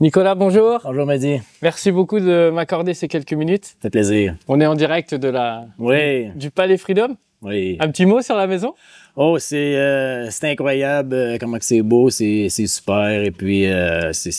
Nicolas, bonjour. Bonjour Mehdi. Merci beaucoup de m'accorder ces quelques minutes. Ça fait plaisir. On est en direct de du Palais Freedom. Oui. Un petit mot sur la maison? Oh, c'est incroyable comment c'est beau, c'est super et puis c'est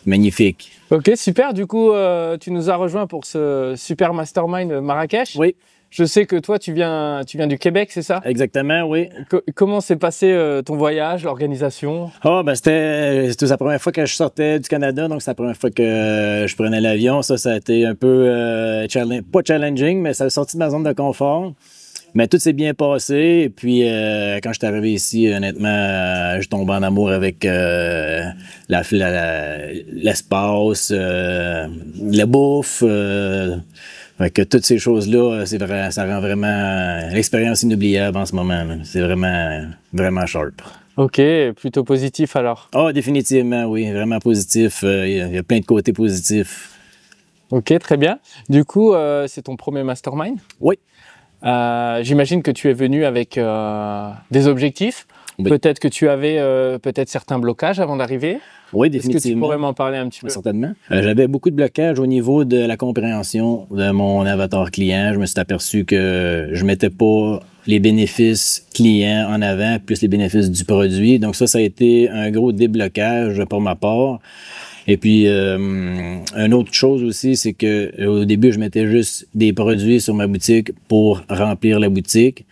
magnifique. Ok, super. Du coup, tu nous as rejoint pour ce super mastermind Marrakech. Oui. Je sais que toi, tu viens du Québec, c'est ça? Exactement, oui. Comment s'est passé ton voyage, l'organisation? Oh, ben c'était la première fois que je sortais du Canada, donc c'est la première fois que je prenais l'avion. Ça a été un peu pas challenging, mais ça a sorti de ma zone de confort. Mais tout s'est bien passé. Et puis, quand je suis arrivé ici, honnêtement, je tombe en amour avec l'espace, la bouffe. Fait que toutes ces choses-là, ça rend vraiment l'expérience inoubliable en ce moment. C'est vraiment sharp. Ok, plutôt positif alors. Oh, définitivement, oui, vraiment positif. Il y a plein de côtés positifs. Ok, très bien. Du coup, c'est ton premier mastermind? Oui. J'imagine que tu es venu avec des objectifs. Oui. Peut-être que tu avais peut-être certains blocages avant d'arriver. Oui, définitivement. Est-ce que tu pourrais m'en parler un petit peu? Certainement. J'avais beaucoup de blocages au niveau de la compréhension de mon avatar client. Je me suis aperçu que je mettais pas les bénéfices clients en avant, plus les bénéfices du produit. Donc ça a été un gros déblocage pour ma part. Et puis, une autre chose aussi, c'est que au début, je mettais juste des produits sur ma boutique pour remplir la boutique.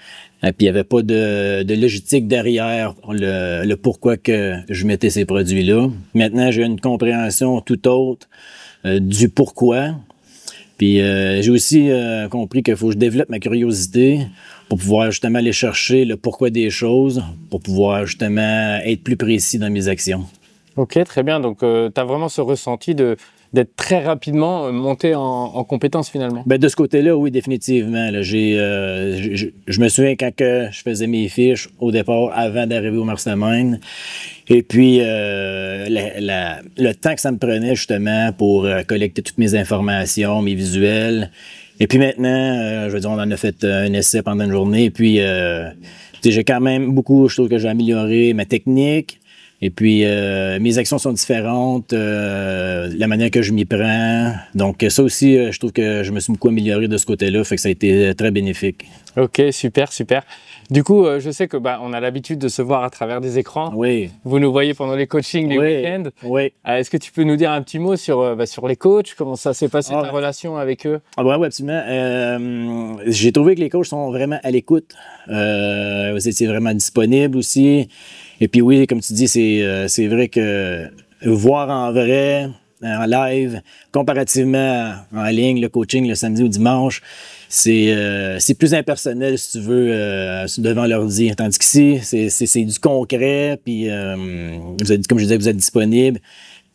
Et puis, il n'y avait pas de logistique derrière le pourquoi que je mettais ces produits-là. Maintenant, j'ai une compréhension tout autre du pourquoi. Puis, j'ai aussi compris qu'il faut que je développe ma curiosité pour pouvoir justement aller chercher le pourquoi des choses, pour pouvoir justement être plus précis dans mes actions. Ok, très bien. Donc, tu as vraiment ce ressenti d'être très rapidement monté en compétence finalement. Ben de ce côté-là, oui, définitivement. Là, je me souviens quand je faisais mes fiches au départ, avant d'arriver au mastermind. Et puis, le temps que ça me prenait justement pour collecter toutes mes informations, mes visuels. Et puis maintenant, je veux dire, on en a fait un essai pendant une journée. Et puis, j'ai quand même beaucoup, je trouve que j'ai amélioré ma technique. Et puis, mes actions sont différentes, la manière que je m'y prends. Donc, ça aussi, je trouve que je me suis beaucoup amélioré de ce côté-là, fait que ça a été très bénéfique. Ok, super, super. Du coup, je sais que on a l'habitude de se voir à travers des écrans. Oui. Vous nous voyez pendant les coachings, les week-ends. Oui. Est-ce que tu peux nous dire un petit mot sur les coachs? Comment ça s'est passé ta relation avec eux? Ah ben oui, absolument. J'ai trouvé que les coachs sont vraiment à l'écoute. C'est vraiment disponible aussi. Et puis oui, comme tu dis, c'est vrai que voir en vrai, en live, comparativement en ligne, le coaching le samedi ou dimanche, c'est plus impersonnel, si tu veux, devant l'ordi. Tandis qu'ici, c'est du concret, puis comme je disais, vous êtes disponible.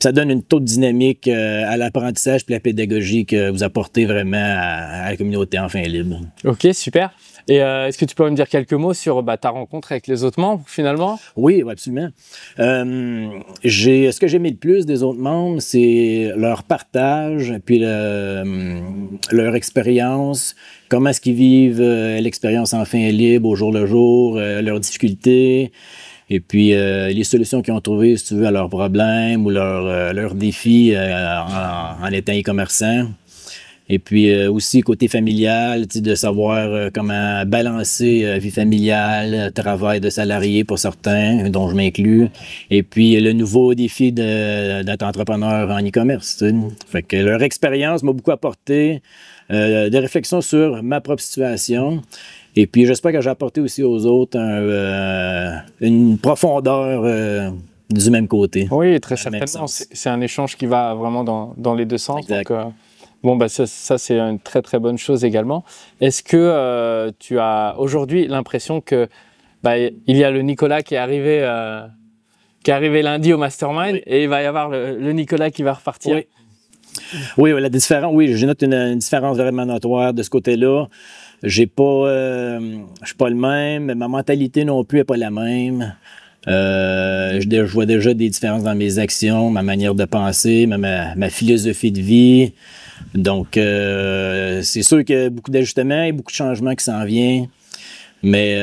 Ça donne une toute dynamique à l'apprentissage puis la pédagogie que vous apportez vraiment à la communauté Enfants Libres. Ok, super. Et est-ce que tu peux me dire quelques mots sur ta rencontre avec les autres membres, finalement? Oui, absolument. Ce que j'ai aimé le plus des autres membres, c'est leur partage, puis leur expérience, comment est-ce qu'ils vivent l'expérience Enfants Libres au jour le jour, leurs difficultés, et puis les solutions qu'ils ont trouvées, si tu veux, à leurs problèmes ou leurs défis en étant e-commerçant. Et puis aussi côté familial, de savoir comment balancer vie familiale, travail de salarié pour certains, dont je m'inclus. Et puis le nouveau défi d'être entrepreneur en e-commerce. Fait que leur expérience m'a beaucoup apporté des réflexions sur ma propre situation. Et puis j'espère que j'ai apporté aussi aux autres une profondeur du même côté. Oui, très certainement. C'est un échange qui va vraiment dans les deux sens. Exact. Donc, ça c'est une très très bonne chose également. Est-ce que tu as aujourd'hui l'impression que il y a le Nicolas qui est arrivé lundi au Mastermind, oui, et il va y avoir le Nicolas qui va repartir? Oui. Oui, la différence. Oui, je note une différence vraiment notoire de ce côté-là. Je suis pas le même, ma mentalité non plus n'est pas la même. Je vois déjà des différences dans mes actions, ma manière de penser, ma philosophie de vie. Donc, c'est sûr qu'il y a beaucoup d'ajustements et beaucoup de changements qui s'en viennent. Mais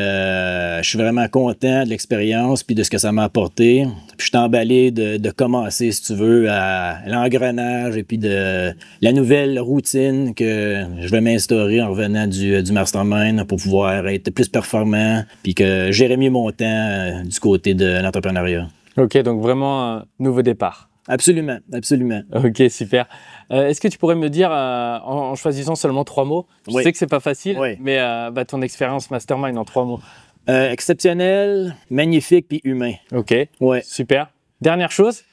je suis vraiment content de l'expérience puis de ce que ça m'a apporté. Puis je suis emballé de commencer, si tu veux, à l'engrenage et puis de la nouvelle routine que je vais m'instaurer en revenant du mastermind pour pouvoir être plus performant puis que gérer mieux mon temps du côté de l'entrepreneuriat. Ok, donc vraiment un nouveau départ. Absolument, absolument. Ok, super. Est-ce que tu pourrais me dire, en choisissant seulement 3 mots, je sais que c'est pas facile, mais ton expérience mastermind en 3 mots. Exceptionnel, magnifique puis humain. Ok, super. Dernière chose,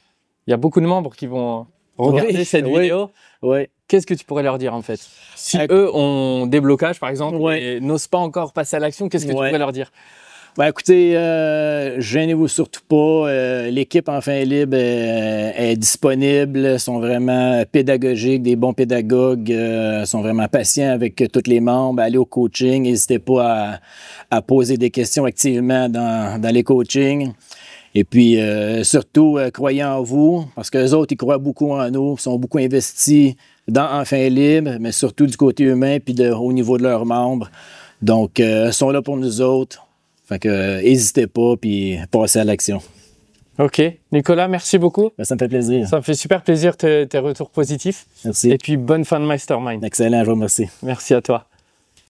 il y a beaucoup de membres qui vont regarder cette vidéo. Qu'est-ce que tu pourrais leur dire en fait? Si eux ont des blocages par exemple et n'osent pas encore passer à l'action, qu'est-ce que tu pourrais leur dire? Écoutez, gênez-vous surtout pas. L'équipe Enfin Libre est disponible, sont vraiment pédagogiques, des bons pédagogues, sont vraiment patients avec tous les membres. Allez au coaching, n'hésitez pas à poser des questions activement dans les coachings. Et puis, surtout, croyez en vous, parce que les autres, ils croient beaucoup en nous, sont beaucoup investis dans Enfin Libre, mais surtout du côté humain puis au niveau de leurs membres. Donc, ils sont là pour nous autres. Fait que n'hésitez pas, puis passez à l'action. Ok. Nicolas, merci beaucoup. Ça me fait plaisir. Ça me fait super plaisir tes retours positifs. Merci. Et puis, bonne fin de mastermind. Excellent, je vous remercie. Merci à toi.